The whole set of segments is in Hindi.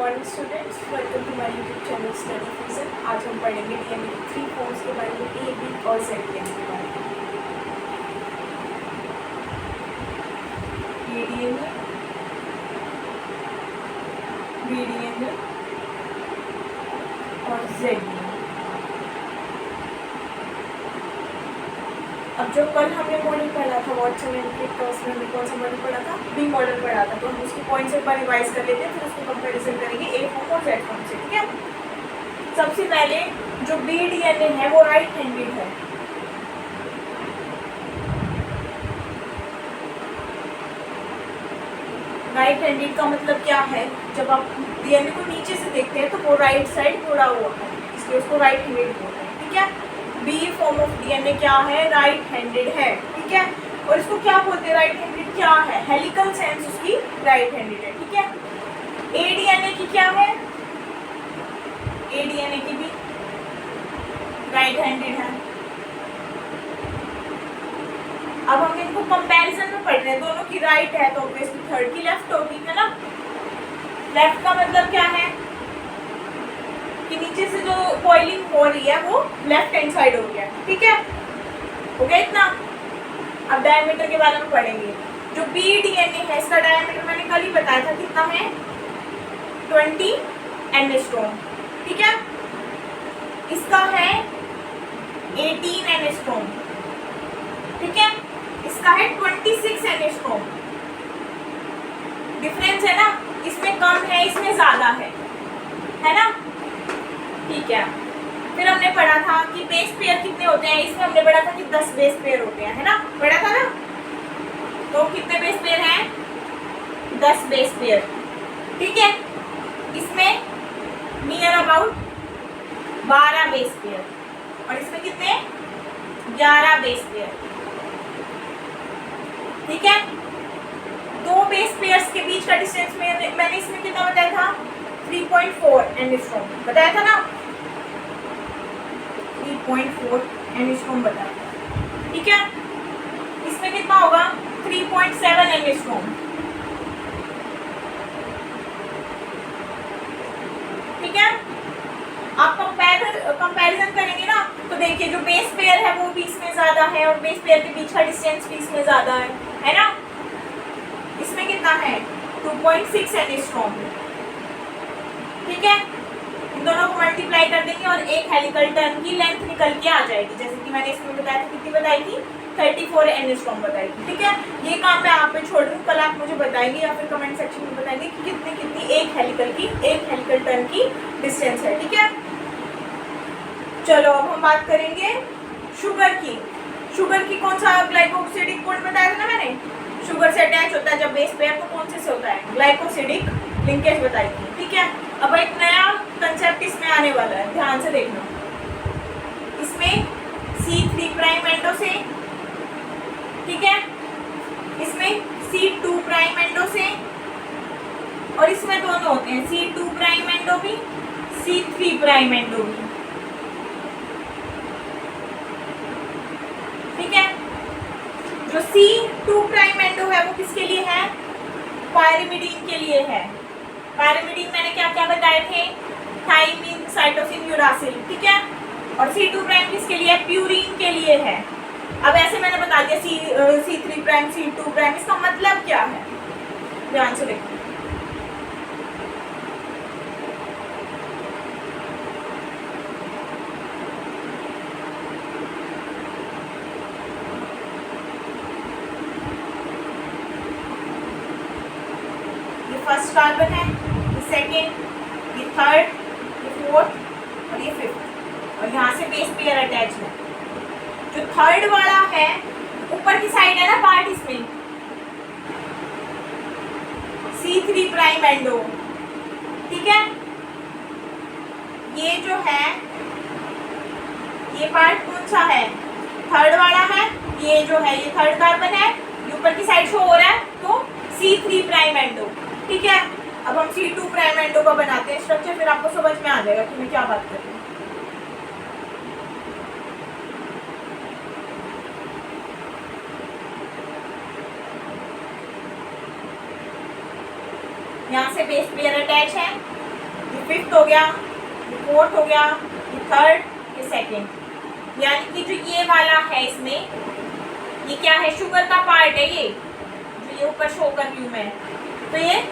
Morning students, welcome to my YouTube channel study fusion. आज हम पढ़ेंगे डीएनए के 3 फॉर्म्स के बारे में, ए, बी और जेड डीएनए के बारे में। ए डीएनए, बी डीएनए और जेड डीएनए। अब जो कल हमने मॉडल पढ़ा था वाटसन एंड क्रिक का, उसमें हमने कौन सा मॉडल पढ़ा था? बी मॉडल पढ़ा था। तो हम उसके पॉइंट्स एक बार रिवाइज कर लेते हैं, फिर उसको कंपैरिजन करेंगे ए फॉर्म और जेड फॉर्म से। ठीक है, सबसे पहले जो बी डीएनए है वो राइट हैंडेड है। राइट हैंडेड का मतलब क्या है? जब आप डीएनए को नीचे से देखते हैं तो वो राइट साइड मुड़ा हुआ है, इसलिए उसको राइट हैंडेड बोलते हैं। ठीक है, बी फॉर्म ऑफ डीएनए क्या है? राइट हैंडेड है। ठीक है, और इसको क्या बोलते हैं? राइट हैंडेड क्या है? हेलिकल सेंस उसकी राइट हैंडेड है। ठीक है, ए डीएनए की क्या है? ए डीएनए की भी राइट हैंडेड है। अब हम इनको कंपैरिजन में पढ़ रहे हैं, दोनों की राइट है तो ऑब्वियसली थर्ड की लेफ्ट होगी, है ना। लेफ्ट का मतलब क्या है कि नीचे से जो कॉइलिंग हो रही है वो लेफ्ट हैंड साइड हो गया। ठीक है, हो गया इतना। अब डायमीटर के बारे में पढ़ेंगे। जो बी डीएनए है इसका डायमीटर मैंने कल ही बताया था, कितना है? 20 एंगस्ट्रॉम। ठीक है, इसका है 18 एंगस्ट्रॉम। ठीक है, इसका है 26 एंगस्ट्रॉम। डिफरेंस है ना, इसमें कम है, इसमें ज्यादा है ना। ठीक है, फिर हमने पढ़ा था कि बेस पेयर कितने होते हैं। इसमें हमने पढ़ा था कि 10 बेस पेयर होते हैं, है ना, पढ़ा था ना। तो कितने बेस पेयर हैं? 10 बेस पेयर। ठीक है, इसमें नियर अबाउट 12 बेस पेयर और इसमें कितने? 11 बेस पेयर। ठीक है, दो बेस पेयर्स के बीच का डिस्टेंस में मैंने इसमें कितना बताया था? 3.4 एंगस्ट्रॉम बताया था ना, 3.4 एंगस्ट्रॉम बताया था। ठीक है, इसमें कितना होगा? 3.7 एंगस्ट्रॉम। ठीक है, आप कंपैरिजन करेंगे ना तो देखिए जो बेस पेयर है वो भी इसमें ज्यादा है और बेस पेयर के बीच का डिस्टेंस भी इसमें ज्यादा है ना। इसमें कितना है? 2.6 एंगस्ट्रॉम। ठीक है, इन दोनों को मल्टीप्लाई कर देंगे और एक हेलिकल टर्न की लेंथ निकल के आ जाएगी, जैसे कि मैंने इसमें बताया था। कितनी बताई थी? 34 एंगस्ट्रॉम बताई थी। ठीक है, ये काम मैं आप पे छोड़ रही हूँ, कल आप मुझे बताएंगे या फिर कमेंट सेक्शन में बताएंगे कि कितनी एक हेलिकल टर्न की डिस्टेंस है। ठीक है, चलो अब हम बात करेंगे शुगर की। शुगर की कौन सा ग्लाइकोसिडिक बॉन्ड बताया था ना मैंने? शुगर से अटैच होता है जब बेस पेयर, तो कौन से होता है? ग्लाइकोसिडिक लिंकेज बताई थी। ठीक है, अब एक नया कंसेप्ट इसमें आने वाला है, ध्यान से देखना। इसमें C3 प्राइम एंडो से, ठीक है, इसमें C2 प्राइम एंडो से, और इसमें दोनों होते हैं C2 प्राइम एंडो भी, C3 प्राइम एंडो भी। ठीक है, जो C2 प्राइम एंडो है वो किसके लिए है? पायरिमिडीन के लिए है। पायरिमिडीन मैंने क्या क्या बताए थे? Thymine, cytosine, uracil. ठीक है, और C2 प्राइम किसके लिए? प्यूरिन के लिए है। अब ऐसे मैंने बता दिया C3 प्राइम, C2 प्राइम, इसका मतलब क्या है? ध्यान से देखो। फर्स्ट कार्बन है, ये सेकेंड, ये थर्ड, ये फोर्थ और ये फिफ्थ, और यहाँ से बेस पेयर अटैच है। जो थर्ड वाला है ऊपर की साइड है ना पार्ट, इसमें C3 प्राइम एंडो। ठीक है, ये जो है ये पार्ट कौन सा है? थर्ड वाला है। ये जो है ये थर्ड कार्बन है, ये ऊपर की साइड शो हो रहा है, तो C3 प्राइम एंडो। ठीक है, अब हम C2 प्राइम एंडो का बनाते हैं स्ट्रक्चर, फिर आपको समझ में आ जाएगा कि मैं क्या बात कर रही हूँ। यहाँ से बेस पेयर अटैच है, फिफ्थ हो गया, ये फोर्थ हो गया, ये थर्ड, ये सेकेंड। यानी कि जो ये वाला है इसमें, ये क्या है, शुगर का पार्ट है ये, जो ये ऊपर शो कर रही हूँ मैं, तो ये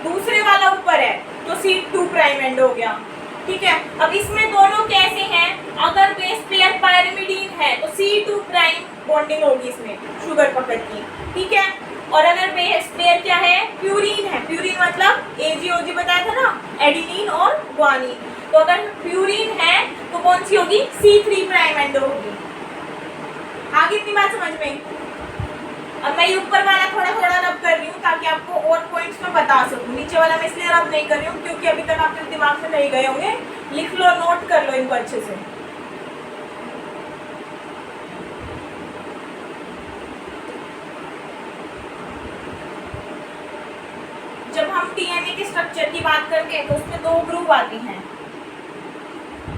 दूसरे वाला ऊपर है, तो C2 प्राइम एंड हो गया। ठीक है, अब इसमें दोनों कैसे हैं, अगर बेस पेयर पायरिमिडीन है तो C2 प्राइम बॉन्डिंग होगी इसमें शुगर पकड़ की। ठीक है, और अगर बेस पेयर क्या है, प्यूरीन है, प्यूरीन मतलब AgOG बताया था ना, एडिनिन और ग्वानिन, तो अगर प्यूरीन है तो कौन सी होगी, C3 प्राइम एंड होगी। आगे इतनी बात समझ में। अब मैं ये ऊपर वाला थोड़ा थोड़ा रब कर रही हूँ ताकि आपको और पॉइंट्स में बता सकूँ, नीचे वाला मैं इसलिए रब नहीं कर रही हूँ क्योंकि अभी तक आपके दिमाग से नहीं गए होंगे, लिख लो, नोट कर लो इनको अच्छे से। जब हम DNA के स्ट्रक्चर की बात करते हैं तो उसमें 2 ग्रुप आती हैं,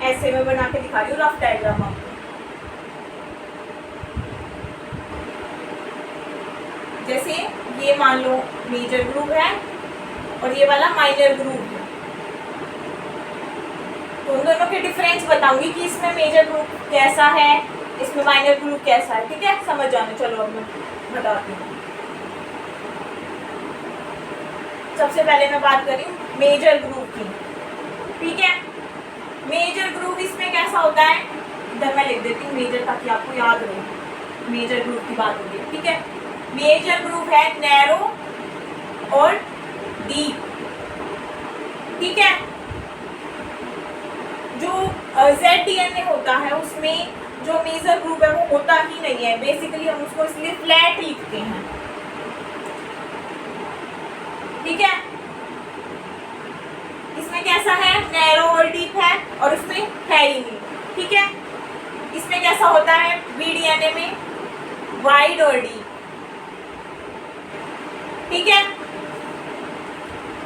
ऐसे मैं बना के दिखा रही हूँ रफ डायग्राम आपको। जैसे ये मान लो मेजर ग्रुप है और ये वाला माइनर ग्रुप है, तो उन दोनों के डिफरेंस बताऊंगी कि इसमें मेजर ग्रुप कैसा है, इसमें माइनर ग्रुप कैसा है। ठीक है, समझ जाना। चलो अब मैं बताती हूँ। सबसे पहले मैं बात कर रही हूँ मेजर ग्रुप की। ठीक है, मेजर ग्रुप इसमें कैसा होता है, इधर मैं लिख देती हूँ मेजर ताकि आपको याद रहे, मेजर ग्रुप की बात होगी। ठीक है, मेजर ग्रुप है नैरो और डीप। ठीक है, जो ZDNA होता है उसमें जो मेजर ग्रुप है वो होता ही नहीं है, बेसिकली हम उसको इसलिए फ्लैट लिखते हैं। ठीक है, इसमें कैसा है, नैरो और डीप है, और उसमें है ही नहीं। ठीक है, इसमें कैसा होता है, BDNA में वाइड और डीप। ठीक है,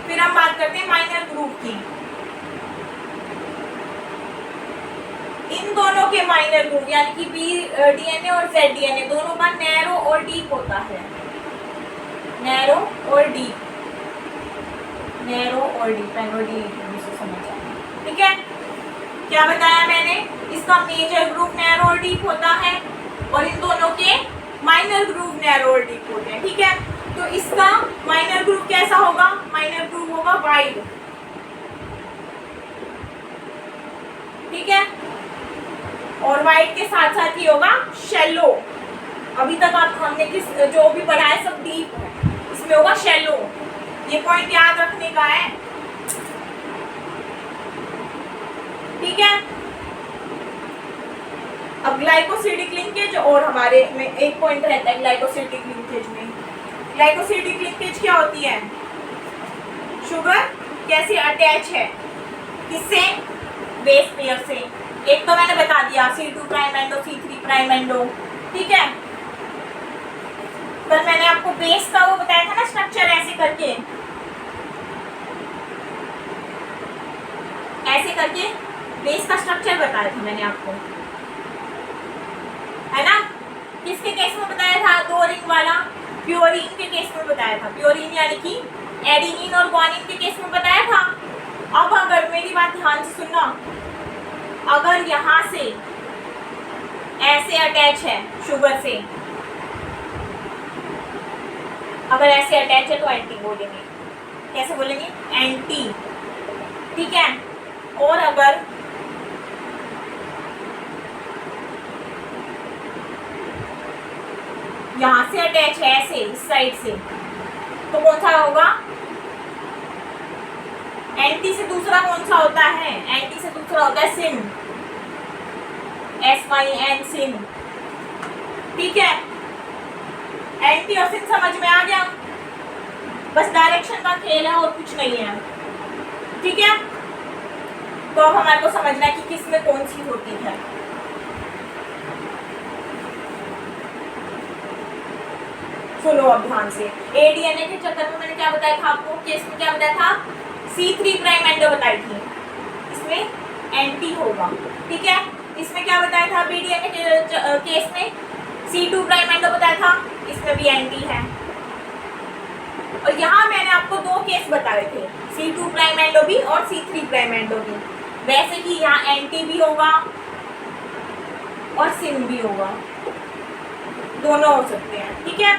फिर हम बात करते हैं माइनर ग्रुप की। इन दोनों के माइनर ग्रुप यानी कि BDNA और ZDNA दोनों का नैरो और डीप होता है, नैरो और डीप, नैरो और डीप, समझ आए। ठीक है, क्या बताया मैंने, इसका मेजर ग्रुप नैरो और डीप होता है और इन दोनों के माइनर ग्रुप नैरो और डीप होते हैं। ठीक है, तो इसका माइनर ग्रुप कैसा होगा, माइनर ग्रुप होगा वाइड। ठीक है, और वाइड के साथ साथ ही होगा शैलो। अभी तक हमने जो भी पढ़ा है सब डीप है, इसमें होगा शैलो। ये पॉइंट याद रखने का है। ठीक है, अब ग्लाइकोसिडिक लिंकेज और हमारे में एक पॉइंट रहता है ग्लाइकोसिडिक लिंकेज में। ग्लाइकोसिडिक लिंकेज क्या होती है, शुगर कैसे अटैच है, किससे, बेस पेयर से। एक तो मैंने बता दिया C2 prime endo, C3 prime endo. ठीक है, कल मैंने आपको बेस का वो बताया था ना स्ट्रक्चर, ऐसे करके बेस का स्ट्रक्चर बताया था मैंने आपको, है ना। किसके केस में बताया था, 2 रिंग वाला, प्योरीन के केस में बताया था। प्योरीन यानी कि एडिनिन और ग्वानिन के केस में बताया था। अब अगर मेरी बात ध्यान से सुनना, अगर यहाँ से ऐसे अटैच है शुगर से, अगर ऐसे अटैच है तो एंटी बोलेंगे। कैसे बोलेंगे, एंटी। ठीक है, और अगर यहाँ से अटैच है ऐसे इस साइड से, तो कौन सा होगा, एंटी से दूसरा कौन सा होता है, एंटी से दूसरा होता है सिन, SYN सिन। ठीक है, एंटी और सिन समझ में आ गया, बस डायरेक्शन का खेल है और कुछ नहीं है। ठीक है, तो अब हमारे को समझना है कि किस में कौन सी होती है। सुनो अब ध्यान से, ADNA के चक्कर में मैंने क्या बताया था आपको, केस में क्या बताया था, C3 प्राइम एंडो बताई थी, इसमें एंटी होगा। ठीक है, इसमें क्या बताया था, BDNA के केस में C2 प्राइम एंडो बताया था, इसमें भी एंटी है। और यहाँ मैंने आपको दो केस बताए थे, C2 प्राइम एंड OB और C3 प्राइम एंड OB। वैसे कि यहाँ एंटी भी होगा और सिन भी होगा, दोनों हो सकते हैं, ठीक है।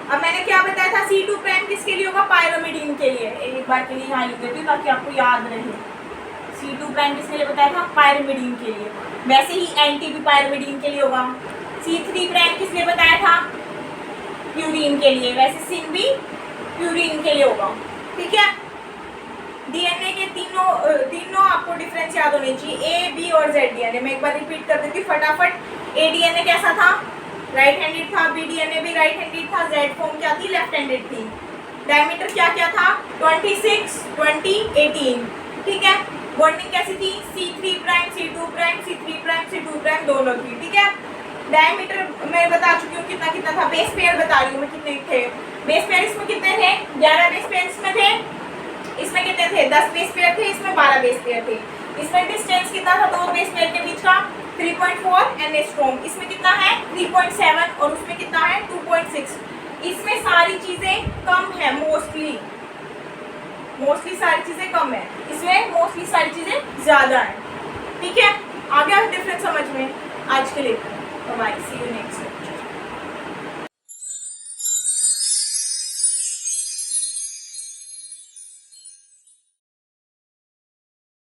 अब मैंने क्या बताया था, C2 प्राइम किसके लिए होगा, पायरोमिडीन के लिए। एक बार के लिए यहाँ लिख देती हूँ ताकि आपको याद रहे। C2 प्राइम किसके लिए बताया था, पायरोमिडीन के लिए। वैसे ही एंटी भी पायरोमिडीन के लिए होगा। C3 प्राइम किस लिए बताया था, प्यूरीन के लिए। वैसे सिन भी प्यूरीन के लिए होगा, ठीक है। डीएनए के तीनों आपको डिफरेंस याद होने चाहिए, A, B और Z डीएनए। मैं एक बार रिपीट कर देती हूँ फटाफट। A डीएनए कैसा था, राइट हैंडेड था। B डीएनए भी राइट हैंडेड था। Z फॉर्म क्या थी, लेफ्ट हैंडेड थी। डायमीटर क्या क्या था, 26, 20, 18, ठीक है। बॉन्डिंग कैसी थी, C3 prime C2 prime, C3 prime C2 prime दोनों थी, ठीक है। डायमीटर मैं बता चुकी हूँ कितना कितना था। बेस पेयर बता रही हूँ मैं कितने थे। बेस पेयर इसमें कितने थे, 11 बेस पेयर इसमें थे। इसमें कितने थे, 10 बेस पेयर थे। इसमें 12 बेस पेयर थे। इसमें डिस्टेंस कितना था दो बेस पेयर के बीच का, 3.4 एंगस्ट्रॉम। इसमें कितना है, 3.7 और उसमें कितना है, 2.6। इसमें सारी चीजें कम है, मोस्टली सारी चीजें कम है, इसमें मोस्टली सारी चीजें ज्यादा है, ठीक है। आ गया डिफरेंस समझ में। आज के लिए बाय, सी यू नेक्स्ट।